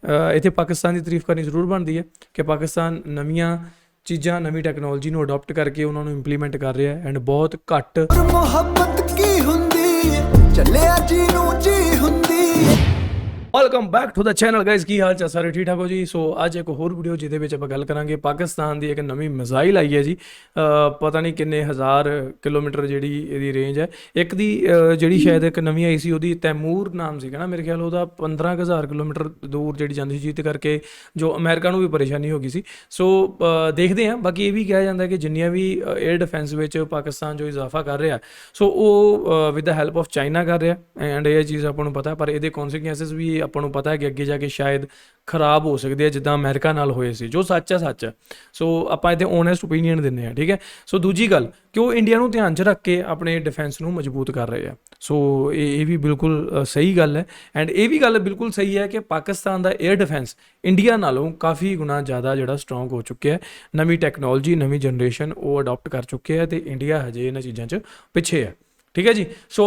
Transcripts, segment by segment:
ਇੱਥੇ ਪਾਕਿਸਤਾਨ ਦੀ ਤਾਰੀਫ ਕਰਨੀ ਜ਼ਰੂਰ ਬਣਦੀ ਹੈ ਕਿ ਪਾਕਿਸਤਾਨ ਨਵੀਆਂ ਚੀਜ਼ਾਂ ਨਵੀਂ ਟੈਕਨੋਲੋਜੀ ਨੂੰ ਅਡੋਪਟ ਕਰਕੇ ਉਹਨਾਂ ਨੂੰ ਇੰਪਲੀਮੈਂਟ ਕਰ ਰਿਹਾ ਐਂਡ ਬਹੁਤ ਘੱਟ ਮੁਹੱਬਤ ਕੀ ਹੁੰਦੀ ਚੱਲਿਆ ਜੀ ਨੂੰ ਜੀ ਹੁੰਦੀ। Welcome back to the channel guys, ਕੀ ਹਾਲ ਚਾਲ ਸਾਰੇ? ਠੀਕ ਠਾਕ ਹੋ ਜੀ? ਸੋ ਅੱਜ ਇੱਕ ਹੋਰ ਵੀਡੀਓ ਜਿਹਦੇ ਵਿੱਚ ਆਪਾਂ ਗੱਲ ਕਰਾਂਗੇ ਪਾਕਿਸਤਾਨ ਦੀ ਇੱਕ ਨਵੀਂ ਮਿਜ਼ਾਈਲ ਆਈ ਹੈ ਜੀ। ਪਤਾ ਨਹੀਂ ਕਿੰਨੇ ਹਜ਼ਾਰ ਕਿਲੋਮੀਟਰ ਜਿਹੜੀ ਇਹਦੀ ਰੇਂਜ ਹੈ। ਇੱਕ ਦੀ ਜਿਹੜੀ ਸ਼ਾਇਦ ਇੱਕ ਨਵੀਂ ਆਈ ਸੀ ਉਹਦੀ ਤੈਮੂਰ ਨਾਮ ਸੀਗਾ ਨਾ ਮੇਰੇ ਖਿਆਲ, ਉਹਦਾ 15,000 ਕਿਲੋਮੀਟਰ ਦੂਰ ਜਿਹੜੀ ਜਾਂਦੀ ਸੀ, ਜਿਹਦੇ ਕਰਕੇ ਜੋ ਅਮਰੀਕਾ ਨੂੰ ਵੀ ਪਰੇਸ਼ਾਨੀ ਹੋ ਗਈ ਸੀ। ਸੋ ਦੇਖਦੇ ਹਾਂ। ਬਾਕੀ ਇਹ ਵੀ ਕਿਹਾ ਜਾਂਦਾ ਕਿ ਜਿੰਨੀਆਂ ਵੀ 에ਅਰ ਡਿਫੈਂਸ ਵਿੱਚ ਪਾਕਿਸਤਾਨ ਜੋ ਇਜ਼ਾਫਾ ਕਰ ਰਿਹਾ, ਸੋ ਉਹ with the help of China ਕਰ ਰਿਹਾ ਐਂਡ ਇਹ ਚੀਜ਼ ਆਪਾਂ ਨੂੰ ਪਤਾ, ਪਰ ਇਹਦੇ ਕੌਨਸੀਕੁਐਂਸਿਸ ਵੀ ਆਪਾਂ ਨੂੰ ਪਤਾ ਹੈ ਕਿ ਅੱਗੇ ਜਾ ਕੇ ਸ਼ਾਇਦ ਖਰਾਬ ਹੋ ਸਕਦੇ ਆ ਜਿੱਦਾਂ ਅਮਰੀਕਾ ਨਾਲ ਹੋਏ ਸੀ। ਜੋ ਸੱਚ ਹੈ। ਸੋ ਆਪਾਂ ਇੱਥੇ ਓਨੈਸਟ ਓਪੀਨੀਅਨ ਦਿੰਦੇ ਹਾਂ, ਠੀਕ ਹੈ। ਸੋ ਦੂਜੀ ਗੱਲ ਕਿ ਉਹ ਇੰਡੀਆ ਨੂੰ ਧਿਆਨ 'ਚ ਰੱਖ ਕੇ ਆਪਣੇ ਡਿਫੈਂਸ ਨੂੰ ਮਜ਼ਬੂਤ ਕਰ ਰਹੇ ਆ। ਸੋ ਇਹ ਵੀ ਬਿਲਕੁਲ ਸਹੀ ਗੱਲ ਹੈ ਐਂਡ ਇਹ ਵੀ ਗੱਲ ਬਿਲਕੁਲ ਸਹੀ ਹੈ ਕਿ ਪਾਕਿਸਤਾਨ ਦਾ 에ਅਰ ਡਿਫੈਂਸ ਇੰਡੀਆ ਨਾਲੋਂ ਕਾਫੀ ਗੁਣਾ ਜ਼ਿਆਦਾ ਜਿਹੜਾ ਸਟਰੋਂਗ ਹੋ ਚੁੱਕਿਆ ਹੈ। ਨਵੀਂ ਟੈਕਨੋਲੋਜੀ, ਨਵੀਂ ਜਨਰੇਸ਼ਨ ਉਹ ਅਡੋਪਟ ਕਰ ਚੁੱਕੇ ਹੈ ਅਤੇ ਇੰਡੀਆ ਹਜੇ ਇਹਨਾਂ ਚੀਜ਼ਾਂ 'ਚ ਪਿੱਛੇ ਹੈ, ਠੀਕ ਹੈ ਜੀ। ਸੋ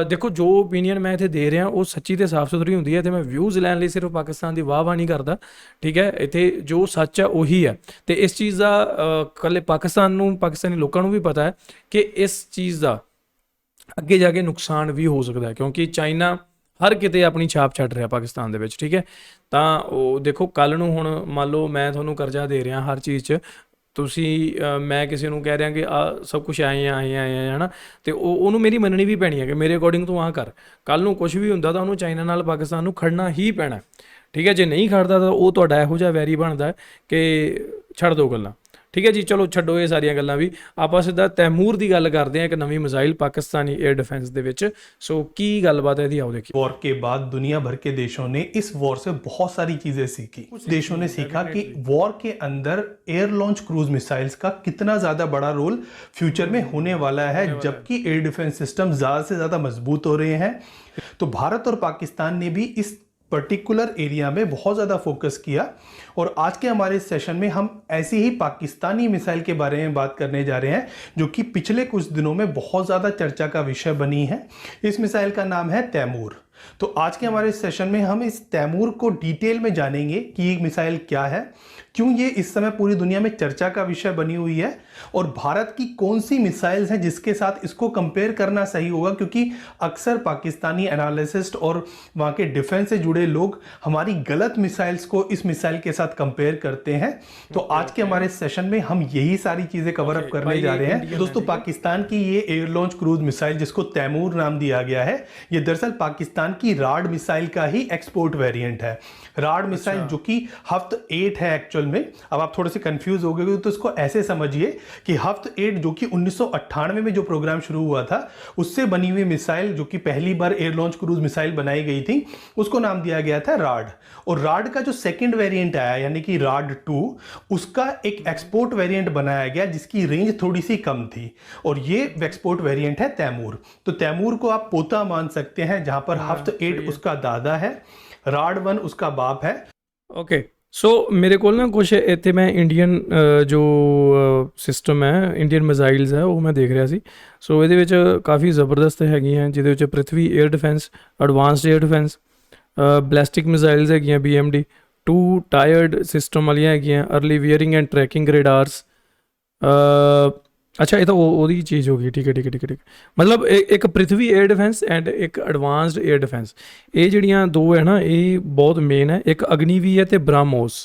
ਦੇਖੋ, ਜੋ ਓਪੀਨੀਅਨ ਮੈਂ ਇੱਥੇ ਦੇ ਰਿਹਾ ਉਹ ਸੱਚੀ ਅਤੇ ਸਾਫ਼ ਸੁਥਰੀ ਹੁੰਦੀ ਹੈ ਅਤੇ ਮੈਂ ਵਿਊਜ਼ ਲੈਣ ਲਈ ਸਿਰਫ ਪਾਕਿਸਤਾਨ ਦੀ ਵਾਹ ਨਹੀਂ ਕਰਦਾ, ਠੀਕ ਹੈ। ਇੱਥੇ ਜੋ ਸੱਚ ਹੈ ਉਹੀ ਹੈ ਅਤੇ ਇਸ ਚੀਜ਼ ਦਾ ਇਕੱਲੇ ਪਾਕਿਸਤਾਨੀ ਲੋਕਾਂ ਨੂੰ ਵੀ ਪਤਾ ਹੈ ਕਿ ਇਸ ਚੀਜ਼ ਦਾ ਅੱਗੇ ਜਾ ਕੇ ਨੁਕਸਾਨ ਵੀ ਹੋ ਸਕਦਾ ਹੈ, ਕਿਉਂਕਿ ਚਾਈਨਾ ਹਰ ਕਿਤੇ ਆਪਣੀ ਛਾਪ ਛੱਡ ਰਿਹਾ ਪਾਕਿਸਤਾਨ ਦੇ ਵਿੱਚ, ਠੀਕ ਹੈ। ਤਾਂ ਉਹ ਦੇਖੋ, ਕੱਲ੍ਹ ਨੂੰ ਹੁਣ ਮੰਨ ਲਓ ਮੈਂ ਤੁਹਾਨੂੰ ਕਰਜ਼ਾ ਦੇ ਰਿਹਾ ਹਰ ਚੀਜ਼ 'ਚ, ਤੁਸੀਂ ਮੈਂ ਕਿਸੇ ਨੂੰ ਕਹਿ ਰਿਹਾ ਕਿ ਆਹ ਸਭ ਕੁਛ ਆਏ ਆ ਹੈ ਨਾ, ਅਤੇ ਉਹਨੂੰ ਮੇਰੀ ਮੰਨਣੀ ਵੀ ਪੈਣੀ ਹੈ ਕਿ ਮੇਰੇ ਅਕੋਰਡਿੰਗ ਤੂੰ ਆਹ ਕਰ। ਕੱਲ੍ਹ ਨੂੰ ਕੁਛ ਵੀ ਹੁੰਦਾ ਤਾਂ ਉਹਨੂੰ ਚਾਈਨਾ ਨਾਲ ਪਾਕਿਸਤਾਨ ਨੂੰ ਖੜਨਾ ਹੀ ਪੈਣਾ, ਠੀਕ ਹੈ। ਜੇ ਨਹੀਂ ਖੜਦਾ ਤਾਂ ਉਹ ਤੁਹਾਡਾ ਇਹੋ ਜਿਹਾ ਵੈਰੀ ਬਣਦਾ ਕਿ ਛੱਡ ਦਿਓ ਗੱਲਾਂ, ਠੀਕ ਹੈ ਜੀ। ਚਲੋ ਛੱਡੋ ਇਹ ਸਾਰੀਆਂ ਗੱਲਾਂ ਵੀ, ਆਪਾਂ ਸਿੱਧਾ ਤੈਮੂਰ ਦੀ ਗੱਲ ਕਰਦੇ ਹਾਂ, ਇੱਕ ਨਵੀਂ ਮਿਜ਼ਾइल पाकिस्तानी एयर डिफेंस ਦੇ ਵਿੱਚ। ਸੋ ਕੀ ਗੱਲਬਾत है ਇਹਦੀ, आओ देखिए। वॉर के बाद दुनिया भर के देशों ने इस वॉर से बहुत सारी चीजें सीखी। कुछ देशों ने सीखा कि वॉर के अंदर एयर लॉन्च क्रूज मिसाइल्स का कितना ज्यादा बड़ा रोल फ्यूचर में होने वाला है, जबकि एयर डिफेंस सिस्टम ज्यादा से ज्यादा मजबूत हो रहे हैं। तो भारत और पाकिस्तान ने भी इस पर्टिकुलर एरिया में बहुत ज़्यादा फोकस किया और आज के हमारे सेशन में हम ऐसी ही पाकिस्तानी मिसाइल के बारे में बात करने जा रहे हैं जो कि पिछले कुछ दिनों में बहुत ज़्यादा चर्चा का विषय बनी है। इस मिसाइल का नाम है तैमूर। तो आज के हमारे सेशन में हम इस तैमूर को डिटेल में जानेंगे कि ये मिसाइल क्या है, क्यों ये इस समय पूरी दुनिया में चर्चा का विषय बनी हुई है और भारत की कौन सी मिसाइल्स हैं जिसके साथ इसको कंपेयर करना सही होगा, क्योंकि अक्सर पाकिस्तानी एनालिसिस्ट और वहाँ के डिफेंस से जुड़े लोग हमारी गलत मिसाइल्स को इस मिसाइल के साथ कंपेयर करते हैं। तो आज के हमारे सेशन में हम यही सारी चीज़ें कवर अप करने जा रहे हैं। दोस्तों, पाकिस्तान की ये एयर लॉन्च क्रूज मिसाइल जिसको तैमूर नाम दिया गया है, ये दरअसल पाकिस्तान की राड मिसाइल का ही एक्सपोर्ट वेरिएंट है। राड मिसाइल जो कि हफ्त 8 है एक्चुअल में। अब आप थोड़े से कंफ्यूज हो गए तो इसको ऐसे समझिए कि हफ्त 8 जो कि 1998 में जो प्रोग्राम शुरू हुआ था उससे बनी हुई मिसाइल, जो कि पहली बार एयर लॉन्च क्रूज मिसाइल बनाई गई थी, उसको नाम दिया गया था राड। और राड का जो सेकंड वेरिएंट आया यानी कि राड 2, उसका एक एक्सपोर्ट वेरिएंट बनाया गया जिसकी रेंज थोड़ी सी कम थी और ये एक्सपोर्ट वेरिएंट है तैमूर। तो तैमूर को आप पोता मान सकते हैं, जहां पर हफ्त 8 उसका दादा है, राड 1 उसका बाप है। ਓਕੇ, ਸੋ ਮੇਰੇ ਕੋਲ ਨਾ ਕੁਛ ਇੱਥੇ ਮੈਂ ਇੰਡੀਅਨ ਜੋ ਸਿਸਟਮ ਹੈ, ਇੰਡੀਅਨ ਮਿਜ਼ਾਈਲਸ ਹੈ, ਉਹ ਮੈਂ ਦੇਖ ਰਿਹਾ ਸੀ। ਸੋ ਇਹਦੇ ਵਿੱਚ ਕਾਫੀ ਜ਼ਬਰਦਸਤ ਹੈਗੀਆਂ, ਜਿਹਦੇ ਵਿੱਚ Prithvi air defence, advanced air defence, ballistic missiles ਹੈਗੀਆਂ BMD 2 ਟਾਇਰਡ ਸਿਸਟਮ ਵਾਲੀਆਂ ਹੈਗੀਆਂ, early warning and tracking radars. ਅੱਛਾ, ਇਹ ਤਾਂ ਉਹਦੀ ਚੀਜ਼ ਹੋ ਗਈ, ਠੀਕ ਹੈ। ਮਤਲਬ ਇੱਕ ਪ੍ਰਿਥਵੀ 에ਅਰ ਡਿਫੈਂਸ ਐਂਡ ਇੱਕ ਐਡਵਾਂਸਡ 에ਅਰ ਡਿਫੈਂਸ, ਇਹ ਜਿਹੜੀਆਂ ਦੋ ਹੈ ਨਾ, ਇਹ ਬਹੁਤ ਮੇਨ ਹੈ। ਇੱਕ ਅਗਨੀਵੀ ਹੈ ਅਤੇ ਬ੍ਰਾਹਮੋਸ,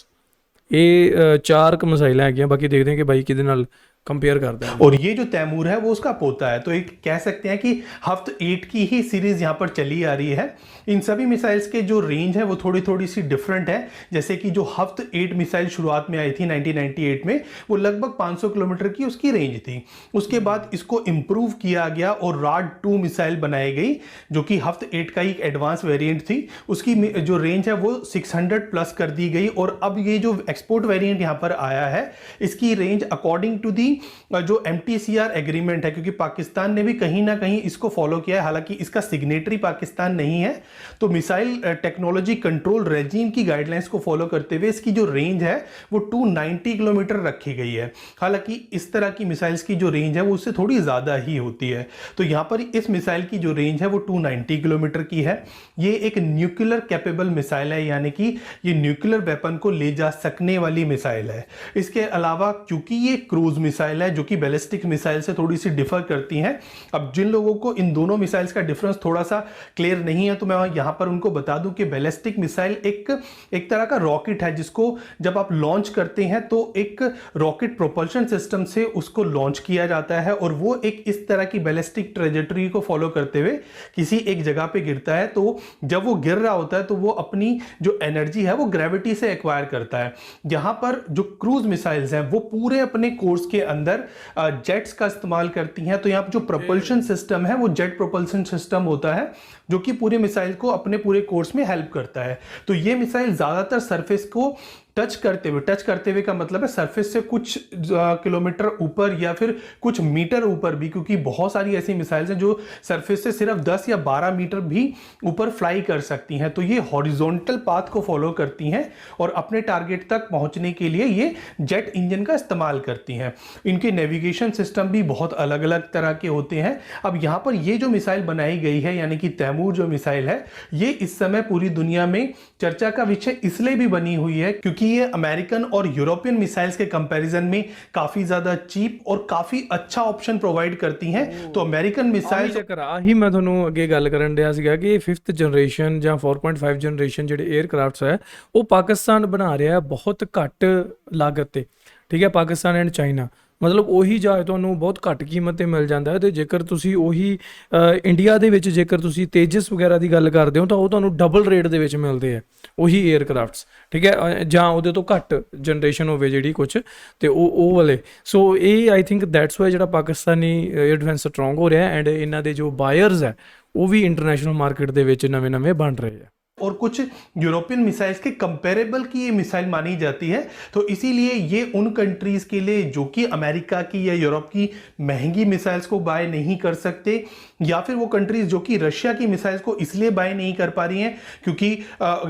ਇਹ 4 ਕੁ ਮਿਸਾਈਲਾਂ ਹੈਗੀਆਂ। ਬਾਕੀ ਦੇਖਦੇ ਹਾਂ ਕਿ ਬਾਈ ਕਿਹਦੇ ਨਾਲ कंपेयर करते हैं। और ये जो तैमूर है वो उसका पोता है, तो एक कह सकते हैं कि हफ्त 8 की ही सीरीज यहाँ पर चली आ रही है। इन सभी मिसाइल्स के जो रेंज है वो थोड़ी सी डिफरेंट है। जैसे कि जो हफ्त 8 मिसाइल शुरुआत में आई थी 1998 में, वो लगभग 500 किलोमीटर की उसकी रेंज थी। उसके बाद इसको इम्प्रूव किया गया और राड 2 मिसाइल बनाई गई, जो कि हफ्त 8 का ही एडवांस वेरिएंट थी। उसकी जो रेंज है वो 600 प्लस कर दी गई और अब ये जो एक्सपोर्ट वेरिएंट यहाँ पर आया है, इसकी रेंज अकॉर्डिंग टू दी जो MTCR एग्रीमेंट है, क्योंकि पाकिस्तान ने भी कहीं ना कहीं इसको फॉलो किया है, हालांकि इसका सिग्नेटरी पाकिस्तान नहीं है, तो मिसाइल टेक्नोलॉजी कंट्रोल रेजिम की गाइडलाइंस को फॉलो करते हुए इसकी जो रेंज है वो 290 किलोमीटर रखी गई है। हालांकि इस तरह की मिसाइल्स की जो रेंज है वो उससे थोड़ी ज़्यादा ही होती है। तो यहाँ पर इस मिसाइल की जो रेंज है वो 290 किलोमीटर की है। ये एक न्यूक्लियर कैपेबल मिसाइल है, यानी कि ये न्यूक्लियर वेपन को ले जा सकने वाली मिसाइल है। इसके अलावा क्योंकि ये क्रूज मिसाइल है जो कि बैलिस्टिक मिसाइल से थोड़ी सी डिफर करती हैं, अब जिन लोगों को इन दोनों मिसाइल्स का डिफरेंस थोड़ा सा क्लियर नहीं है तो मैं यहाँ पर उनको बता दूं कि बैलिस्टिक मिसाइल एक तरह का रॉकेट है जिसको जब आप लॉन्च करते हैं तो एक रॉकेट प्रोपल्शन सिस्टम से उसको लॉन्च किया जाता है और वो एक इस तरह की बैलिस्टिक ट्रेजेक्टरी को फॉलो करते हुए किसी एक जगह पे गिरता है। तो जब वो गिर रहा होता है तो वो अपनी जो एनर्जी है वो ग्रेविटी से एक्वायर करता है। यहाँ पर जो क्रूज मिसाइल्स हैं वो पूरे अपने कोर्स के अंदर जेट्स का इस्तेमाल करती हैं। तो यहाँ जो प्रोपल्शन सिस्टम है वो जेट प्रोपल्शन सिस्टम होता है जो कि पूरे मिसाइल को अपने पूरे कोर्स में हेल्प करता है। तो ये मिसाइल ज्यादातर सरफेस को टच करते हुए का मतलब है सरफेस से कुछ किलोमीटर ऊपर या फिर कुछ मीटर ऊपर भी, क्योंकि बहुत सारी ऐसी मिसाइल्स हैं जो सरफेस से सिर्फ 10 या 12 मीटर भी ऊपर फ्लाई कर सकती हैं। तो ये हॉरिजॉन्टल पाथ को फॉलो करती हैं और अपने टारगेट तक पहुंचने के लिए ये जेट इंजन का इस्तेमाल करती हैं। इनके नेविगेशन सिस्टम भी बहुत अलग अलग तरह के होते हैं। अब यहाँ पर ये जो मिसाइल बनाई गई है यानी कि तैमूर जो मिसाइल है, ये इस समय पूरी दुनिया में चर्चा का विषय इसलिए भी बनी हुई है क्योंकि ये अमेरिकन और यूरोपियन मिसाइल्स के कंपैरिजन में काफी ज्यादा चीप और काफी अच्छा ऑप्शन प्रोवाइड करती हैं। तो अमेरिकन मिसाइल ਚੱਕਰ ਆਹੀ ਮੈਂ ਤੁਹਾਨੂੰ ਅੱਗੇ ਗੱਲ ਕਰਨ ਡਿਆ ਸੀਗਾ ਕਿ 5th ਜਨਰੇਸ਼ਨ ਜਾਂ 4.5 ਜਨਰੇਸ਼ਨ ਜਿਹੜੇ 에ਅਰਕ੍ਰਾਫਟਸ ਹੈ ਉਹ ਪਾਕਿਸਤਾਨ ਬਣਾ ਰਿਹਾ ਬਹੁਤ ਘੱਟ ਲਾਗਤ ਤੇ, ਠੀਕ ਹੈ, ਪਾਕਿਸਤਾਨ ਐਂਡ ਚਾਈਨਾ, ਮਤਲਬ ਉਹੀ ਜਹਾਜ਼ ਤੁਹਾਨੂੰ ਬਹੁਤ ਘੱਟ ਕੀਮਤ ਤੇ ਮਿਲ ਜਾਂਦਾ ਹੈ। ਤੇ ਜੇਕਰ ਤੁਸੀਂ ਉਹੀ ਇੰਡੀਆ ਦੇ ਵਿੱਚ ਜੇਕਰ ਤੁਸੀਂ ਤੇਜਸ ਵਗੈਰਾ ਦੀ ਗੱਲ ਕਰਦੇ ਹੋ ਤਾਂ ਉਹ ਤੁਹਾਨੂੰ ਡਬਲ ਰੇਟ ਦੇ ਵਿੱਚ ਮਿਲਦੇ ਆ ਉਹੀ 에ਅਰਕ੍ਰਾਫਟਸ, ਠੀਕ ਹੈ, ਜਾਂ ਉਹਦੇ ਤੋਂ ਘੱਟ ਜਨਰੇਸ਼ਨ ਹੋਵੇ ਜਿਹੜੀ ਕੁਝ ਤੇ ਉਹ ਵਾਲੇ। ਸੋ ਇਹ ਆਈ ਥਿੰਕ ਦੈਟਸ ਵਾਈ ਜਿਹੜਾ ਪਾਕਿਸਤਾਨੀ 에ਅਰ ਡਿਫੈਂਸ ਸਟਰੋਂਗ ਹੋ ਰਿਹਾ ਐਂਡ ਇਹਨਾਂ ਦੇ ਜੋ ਬਾਇਰਸ ਹੈ ਉਹ ਵੀ ਇੰਟਰਨੈਸ਼ਨਲ ਮਾਰਕੀਟ ਦੇ ਵਿੱਚ ਨਵੇਂ-ਨਵੇਂ ਬਣ ਰਹੇ ਆ। और कुछ यूरोपियन मिसाइल्स के कंपेरेबल की ये मिसाइल मानी जाती है। तो इसीलिए ये उन कंट्रीज के लिए जो कि अमेरिका की या यूरोप की महंगी मिसाइल्स को बाय नहीं कर सकते, या फिर वो कंट्रीज जो कि रशिया की मिसाइल्स को इसलिए बाय नहीं कर पा रही हैं क्योंकि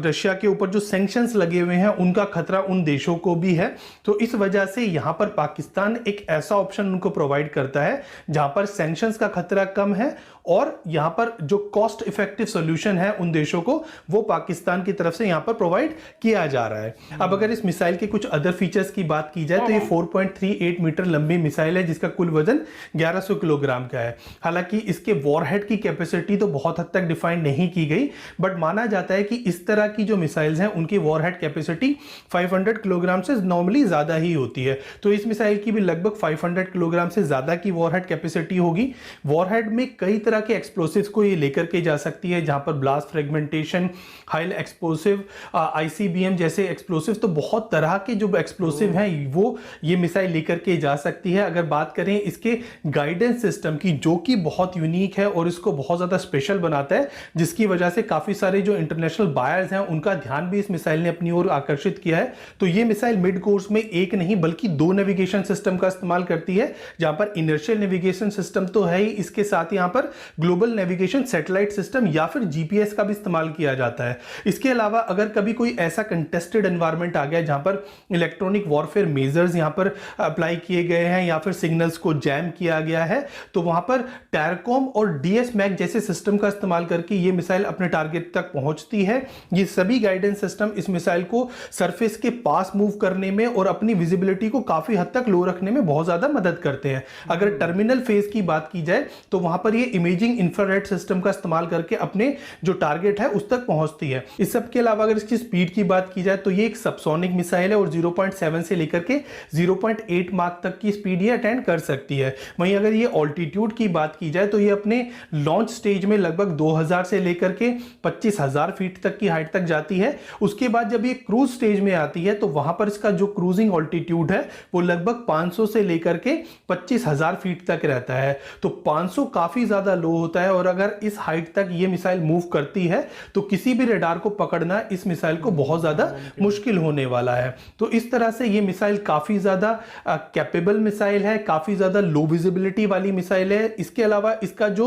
रशिया के ऊपर जो सैंक्शंस लगे हुए हैं उनका खतरा उन देशों को भी है। तो इस वजह से यहाँ पर पाकिस्तान एक ऐसा ऑप्शन उनको प्रोवाइड करता है जहां पर सैंक्शंस का खतरा कम है और यहाँ पर जो कॉस्ट इफेक्टिव सोल्यूशन है उन देशों को वो पाकिस्तान की तरफ से यहाँ पर प्रोवाइड किया जा रहा है। अब अगर इस मिसाइल के कुछ अदर फीचर्स की बात की जाए तो ये 4.38 मीटर लंबी मिसाइल है जिसका कुल वजन 1100 किलोग्राम का है। हालांकि इसके वॉरहेड की कैपेसिटी तो बहुत हद तक डिफाइन नहीं की गई, बट माना जाता है कि इस तरह की जो मिसाइल्स हैं उनकी वॉरहेड कैपेसिटी 500 किलोग्राम से नॉर्मली ज्यादा ही होती है। तो इस मिसाइल की भी लगभग 500 किलोग्राम से ज्यादा की वॉरहेड कैपेसिटी होगी। वॉरहेड में कई तरह के एक्सप्लोसिव्स को ये लेकर के जा सकती है, जहां पर blast fragmentation, high explosive, ICBM जैसे एक्सप्लोसिव, तो बहुत तरह के जो एक्सप्लोसिव हैं वो ये मिसाइल लेकर के जा सकती है। अगर बात करें इसके गाइडेंस सिस्टम की जो कि बहुत यूनिक है और इसको बहुत ज्यादा स्पेशल बनाता है, जिसकी वजह से काफी सारे जो इंटरनेशनल बायर्स हैं उनका ध्यान भी इस मिसाइल ने अपनी ओर आकर्षित किया है। तो ये मिसाइल मिड कोर्स में एक नहीं बल्कि 2 नेविगेशन सिस्टम का इस्तेमाल करती है, जहां पर इनर्शियल नेविगेशन सिस्टम तो है ही, इसके साथ यहां पर ग्लोबल नेविगेशन सैटेलाइट सिस्टम या फिर GPS का भी इस्तेमाल किया जाता है। इसके अलावा अगर कभी कोई ऐसा कंटेस्टेड एनवायरनमेंट आ गया जहां पर इलेक्ट्रॉनिक वॉरफेयर मेजर्स यहां पर अप्लाई किए गए हैं या फिर सिग्नल्स को जैम किया गया है, तो वहां पर टैरकॉम और DSMAC जैसे सिस्टम का इस्तेमाल करके ये मिसाइल अपने टारगेट तक पहुंचती है। ये सभी गाइडेंस सिस्टम इस मिसाइल को सरफेस के पास मूव करने में और अपनी विजिबिलिटी को काफी हद तक लो रखने में बहुत ज्यादा मदद करते हैं। अगर टर्मिनल फेज की बात की जाए तो वहां पर ये इमेजिंग इंफ्रारेड सिस्टम का इस्तेमाल करके अपने जो टारगेट है उस तक पहुंचती है। इस सब के अलावा अगर इसकी स्पीड की बात की जाए तो ये एक सबसोनिक मिसाइल है और 0.7 से लेकर के 0.8 माक तक की स्पीड ये अटेंड कर सकती है। वहीं अगर ये ऑल्टीट्यूड की बात की जाए तो ये अपने लॉन्च स्टेज में लगभग 2000 से लेकर के 25,000 फीट तक की हाइट तक जाती है। उसके बाद जब ये क्रूज स्टेज में आती है तो वहां पर इसका जो क्रूजिंग ऑल्टीट्यूड है वो लगभग 500 से लेकर के 25,000 फीट तक रहता है। तो 500 काफी ज्यादा लो होता है और अगर इस हाइट तक ये मिसाइल मूव करती है तो किसी भी रडार को पकड़ना इस मिसाइल को बहुत ज़्यादा मुश्किल होने वाला है। तो इस तरह से ये मिसाइल काफ़ी ज़्यादा कैपेबल मिसाइल है, काफ़ी ज़्यादा लो विजिबिलिटी वाली मिसाइल है। इसके अलावा इसका जो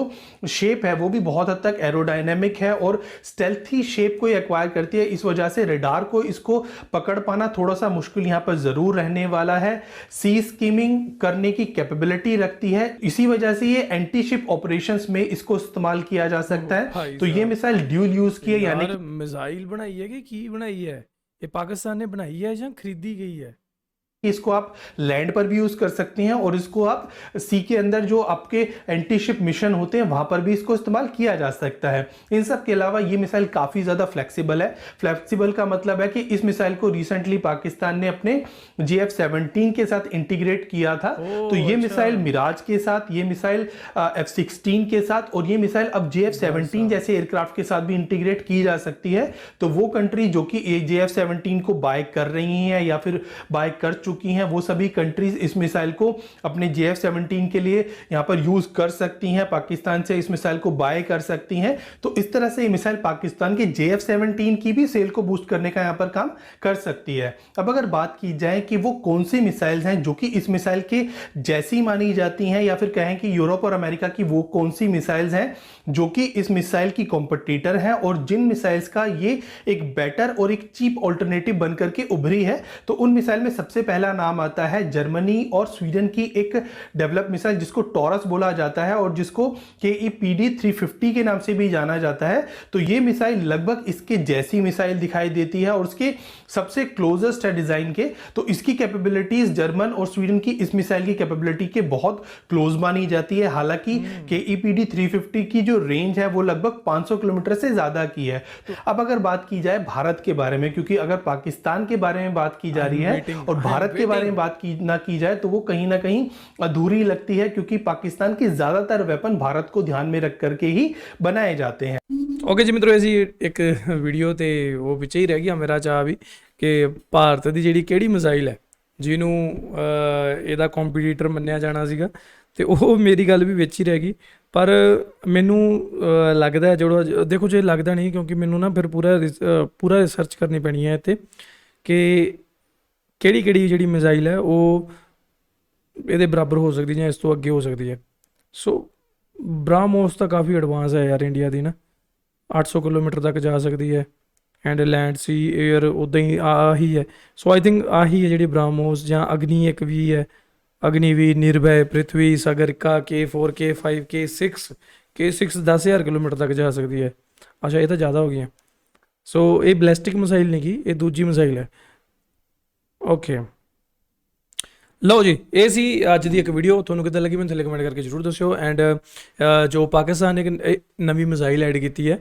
शेप है वो भी बहुत हद तक एरोडायनेमिक है और स्टेल्थी शेप को एक्वायर करती है। इस वजह से रडार को इसको पकड़ पाना थोड़ा सा मुश्किल यहाँ पर ज़रूर रहने वाला है। सी स्कीमिंग करने की कैपेबिलिटी रखती है, इसी वजह से ये एंटी शिप ऑपरेशंस में इसको इस्तेमाल किया जा सकता है। तो ये मिसाइल ड्यूल यूज की है, यानी कि मिसाइल बनाई है कि की बनाई है, ये पाकिस्तान ने बनाई है या खरीदी गई है? इसको आप लैंड पर भी यूज कर सकते हैं और इसको आप सी के अंदर जो आपके एंटी शिप मिशन होते हैं वहां पर भी इसको इस्तेमाल किया जा सकता है। इन सब के अलावा ये मिसाइल काफी ज्यादा फ्लेक्सिबल है। फ्लेक्सिबल का मतलब है कि इस मिसाइल को रिसेंटली पाकिस्तान ने अपने JF-17 के साथ इंटीग्रेट किया था। तो ये मिसाइल मिराज के साथ, ये मिसाइल F-16 के साथ और ये मिसाइल अब JF-17 जैसे एयरक्राफ्ट के साथ भी इंटीग्रेट की जा सकती है। तो वो कंट्री जो कि JF-17 को बाय कर रही हैं या फिर बाय कर चुकी हैं, वो सभी कंट्रीज इस मिसाइल को अपने JF-17 के लिए यहां पर यूज कर सकती हैं, पाकिस्तान से इस मिसाइल को बाय कर सकती हैं। तो इस तरह से ये मिसाइल पाकिस्तान के JF-17 की भी सेल को बूस्ट करने का यहां पर काम कर सकती है। अब अगर बात की जाए कि वो कौन सी मिसाइल्स हैं जो कि इस मिसाइल के जैसी मानी जाती हैं, या फिर कहें कि यूरोप और अमेरिका की वो कौन सी मिसाइल्स हैं जो कि इस मिसाइल की कॉम्पिटिटर हैं और जिन मिसाइल्स का ये एक बेटर और एक चीप ऑल्टरनेटिव बनकर के उभरी है, तो उन मिसाइल में सबसे पहला नाम आता है जर्मनी और स्वीडन की एक डेवलप मिसाइल जिसको टॉरस बोला जाता है और जिसको KEPD 350 के नाम से भी जाना जाता है। तो ये मिसाइल लगभग इसके जैसी मिसाइल दिखाई देती है और उसके सबसे क्लोजेस्ट है डिजाइन के। तो इसकी कैपेबिलिटीज जर्मन और स्वीडन की इस मिसाइल की कैपेबिलिटी के बहुत क्लोज मानी जाती है। हालांकि KEPD 350 की जो रेंज है वो लगभग 500 किलोमीटर से ज्यादा की है। अब अगर बात की जाए भारत के बारे में, क्योंकि अगर पाकिस्तान के बारे में बात की जा रही है और भारत के बारे में बात की जाए तो वो कहीं ना कहीं अधूरी लगती है, क्योंकि पाकिस्तान के ज्यादातर वेपन भारत को ध्यान में रख करके ही बनाए जाते हैं। ਓਕੇ ਜੀ ਮਿੱਤਰੋ, ਅਸੀਂ ਇੱਕ ਵੀਡੀਓ ਤੇ ਉਹ ਵਿੱਚ ਹੀ ਰਹਿ ਗਿਆ ਮੇਰਾ ਚਾਹ ਵੀ ਕਿ ਭਾਰਤ ਦੀ ਜਿਹੜੀ ਕਿਹੜੀ ਮਿਸਾਈਲ ਹੈ ਜਿਹਨੂੰ ਇਹਦਾ ਕੰਪੀਟੀਟਰ ਮੰਨਿਆ ਜਾਣਾ ਸੀਗਾ, ਤੇ ਉਹ ਮੇਰੀ ਗੱਲ ਵੀ ਵਿੱਚ ਹੀ ਰਹਿ ਗਈ। ਪਰ ਮੈਨੂੰ ਲੱਗਦਾ ਹੈ ਜਿਹੜਾ ਦੇਖੋ ਜੇ ਲੱਗਦਾ ਨਹੀਂ, ਕਿਉਂਕਿ ਮੈਨੂੰ ਨਾ ਫਿਰ ਪੂਰਾ ਰਿਸਰਚ ਕਰਨੀ ਪੈਣੀ ਹੈ ਇੱਥੇ ਕਿ ਕਿਹੜੀ ਜਿਹੜੀ ਮਿਸਾਈਲ ਹੈ ਉਹ ਇਹਦੇ ਬਰਾਬਰ ਹੋ ਸਕਦੀ ਜਾਂ ਇਸ ਤੋਂ ਅੱਗੇ ਹੋ ਸਕਦੀ ਹੈ। ਸੋ ਬ੍ਰਾਹਮੋਸ ਤਾਂ ਕਾਫੀ ਐਡਵਾਂਸ ਹੈ ਯਾਰ, ਇੰਡੀਆ ਦੀ ਨਾ 800 ਕਿਲੋਮੀਟਰ ਤੱਕ ਜਾ ਸਕਦੀ ਹੈ ਐਂਡ ਲੈਂਡ ਸੀ ਏਅਰ ਉੱਦਾਂ ਹੀ ਆਹੀ ਹੈ। ਸੋ ਆਈ ਥਿੰਕ ਆਹੀ ਹੈ ਜਿਹੜੀ ਬ੍ਰਾਹਮੋਸ, ਜਾਂ ਅਗਨੀ ਇੱਕ ਵੀ ਹੈ, Agniveer, Nirbhay, Prithvi, Sagarika, K4, K5, K6 10,000 kilometre ਤੱਕ ਜਾ ਸਕਦੀ ਹੈ। ਅੱਛਾ, ਇਹ ਤਾਂ ਜ਼ਿਆਦਾ ਹੋ ਗਈਆਂ। ਸੋ ਇਹ ਬੈਲਿਸਟਿਕ ਮਿਸਾਈਲ ਨਹੀਂ ਗੀ, ਇਹ ਦੂਜੀ ਮਿਸਾਈਲ ਹੈ। ਓਕੇ, ਲਓ ਜੀ, ਇਹ ਸੀ ਅੱਜ ਦੀ ਇੱਕ ਵੀਡੀਓ। ਤੁਹਾਨੂੰ ਕਿੱਦਾਂ ਲੱਗੀ ਮੈਨੂੰ ਥੱਲੇ ਕਮੈਂਟ ਕਰਕੇ ਜ਼ਰੂਰ ਦੱਸਿਓ। ਐਂਡ ਜੋ ਪਾਕਿਸਤਾਨ ਨੇ ਇੱਕ ਨਵੀਂ ਮਿਸਾਈਲ ਐਡ ਕੀਤੀ ਹੈ,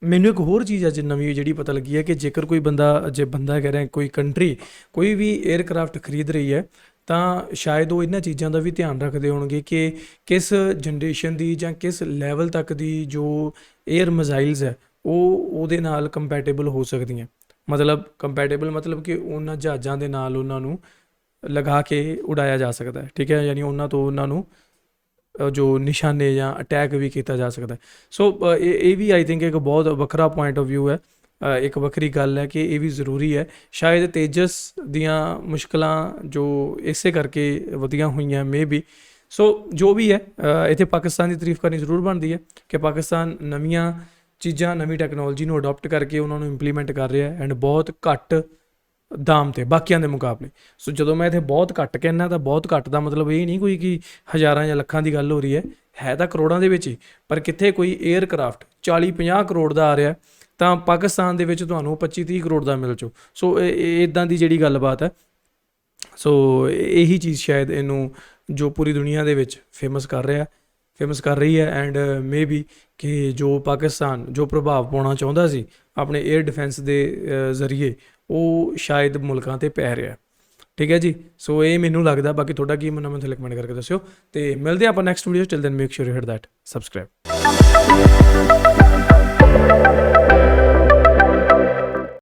ਮੈਨੂੰ ਇੱਕ ਹੋਰ ਚੀਜ਼ ਅੱਜ ਨਵੀਂ ਜਿਹੜੀ ਪਤਾ ਲੱਗੀ ਹੈ ਕਿ ਜੇਕਰ ਕੋਈ ਬੰਦਾ ਕਹਿ ਰਿਹਾ ਕੋਈ ਕੰਟਰੀ ਕੋਈ ਵੀ 에ਅਰਕ੍ਰਾਫਟ ਖਰੀਦ ਰਹੀ ਹੈ ਤਾਂ ਸ਼ਾਇਦ ਉਹ ਇਹਨਾਂ ਚੀਜ਼ਾਂ ਦਾ ਵੀ ਧਿਆਨ ਰੱਖਦੇ ਹੋਣਗੇ ਕਿ ਕਿਸ ਜਨਰੇਸ਼ਨ ਦੀ ਜਾਂ ਕਿਸ ਲੈਵਲ ਤੱਕ ਦੀ ਜੋ 에ਅਰ ਮਿਸਾਈਲਸ ਹੈ ਉਹ ਉਹਦੇ ਨਾਲ ਕੰਪੈਟੇਬਲ ਹੋ ਸਕਦੀਆਂ। ਮਤਲਬ ਕੰਪੈਟੇਬਲ ਮਤਲਬ ਕਿ ਉਹਨਾਂ ਜਹਾਜ਼ਾਂ ਦੇ ਨਾਲ ਉਹਨਾਂ ਨੂੰ ਲਗਾ ਕੇ ਉਡਾਇਆ ਜਾ ਸਕਦਾ ਹੈ, ਠੀਕ ਹੈ, ਯਾਨੀ ਉਹਨਾਂ ਤੋਂ ਉਹਨਾਂ ਨੂੰ ਜੋ ਨਿਸ਼ਾਨੇ ਜਾਂ ਅਟੈਕ ਵੀ ਕੀਤਾ ਜਾ ਸਕਦਾ। ਸੋ ਇਹ ਵੀ ਆਈ ਥਿੰਕ ਇੱਕ ਬਹੁਤ ਵੱਖਰਾ ਪੁਆਇੰਟ ਆਫ ਵਿਊ ਹੈ, ਇੱਕ ਵੱਖਰੀ ਗੱਲ ਹੈ ਕਿ ਇਹ ਵੀ ਜ਼ਰੂਰੀ ਹੈ। ਸ਼ਾਇਦ ਤੇਜਸ ਦੀਆਂ ਮੁਸ਼ਕਲਾਂ ਜੋ ਇਸੇ ਕਰਕੇ ਵਧੀਆਂ ਹੋਈਆਂ ਮੇ ਵੀ। ਸੋ ਜੋ ਵੀ ਹੈ, ਇੱਥੇ ਪਾਕਿਸਤਾਨ ਦੀ ਤਾਰੀਫ ਕਰਨੀ ਜ਼ਰੂਰ ਬਣਦੀ ਹੈ ਕਿ ਪਾਕਿਸਤਾਨ ਨਵੀਆਂ ਚੀਜ਼ਾਂ, ਨਵੀਂ ਟੈਕਨੋਲੋਜੀ ਨੂੰ ਅਡੋਪਟ ਕਰਕੇ ਉਹਨਾਂ ਨੂੰ ਇੰਪਲੀਮੈਂਟ ਕਰ ਰਿਹਾ ਐਂਡ ਬਹੁਤ ਘੱਟ ਦਾਮ 'ਤੇ ਬਾਕੀਆਂ ਦੇ ਮੁਕਾਬਲੇ। ਸੋ ਜਦੋਂ ਮੈਂ ਇੱਥੇ ਬਹੁਤ ਘੱਟ ਕਹਿੰਦਾ ਤਾਂ ਬਹੁਤ ਘੱਟ ਦਾ ਮਤਲਬ ਇਹ ਨਹੀਂ ਕੋਈ ਕਿ ਹਜ਼ਾਰਾਂ ਜਾਂ ਲੱਖਾਂ ਦੀ ਗੱਲ ਹੋ ਰਹੀ ਹੈ ਤਾਂ ਕਰੋੜਾਂ ਦੇ ਵਿੱਚ ਹੀ। ਪਰ ਕਿੱਥੇ ਕੋਈ 에ਅਰਕ੍ਰਾਫਟ 40-50 ਕਰੋੜ ਦਾ ਆ ਰਿਹਾ ਤਾਂ ਪਾਕਿਸਤਾਨ ਦੇ ਵਿੱਚ ਤੁਹਾਨੂੰ 25-30 ਕਰੋੜ ਦਾ ਮਿਲ ਜਾਓ। ਸੋ ਇੱਦਾਂ ਦੀ ਜਿਹੜੀ ਗੱਲਬਾਤ ਹੈ। ਸੋ ਇਹੀ ਚੀਜ਼ ਸ਼ਾਇਦ ਇਹਨੂੰ ਜੋ ਪੂਰੀ ਦੁਨੀਆ ਦੇ ਵਿੱਚ ਫੇਮਸ ਕਰ ਰਹੀ ਹੈ ਐਂਡ ਮੇ ਬੀ ਕਿ ਜੋ ਪਾਕਿਸਤਾਨ ਜੋ ਪ੍ਰਭਾਵ ਪਾਉਣਾ ਚਾਹੁੰਦਾ ਸੀ ਆਪਣੇ 에ਅਰ ਡਿਫੈਂਸ ਦੇ ਜ਼ਰੀਏ ਉਹ ਸ਼ਾਇਦ ਮੁਲਕਾਂ 'ਤੇ ਪੈ ਰਿਹਾ। ਠੀਕ ਹੈ ਜੀ, ਸੋ ਇਹ ਮੈਨੂੰ ਲੱਗਦਾ। ਬਾਕੀ ਤੁਹਾਡਾ ਕੀ ਮੰਨਣਾ ਮੈਨੂੰ ਥੱਲੇ ਕਮੈਂਟ ਕਰਕੇ ਦੱਸਿਓ, ਅਤੇ ਮਿਲਦੇ ਆਪਾਂ next video. Till then make sure you hit that subscribe.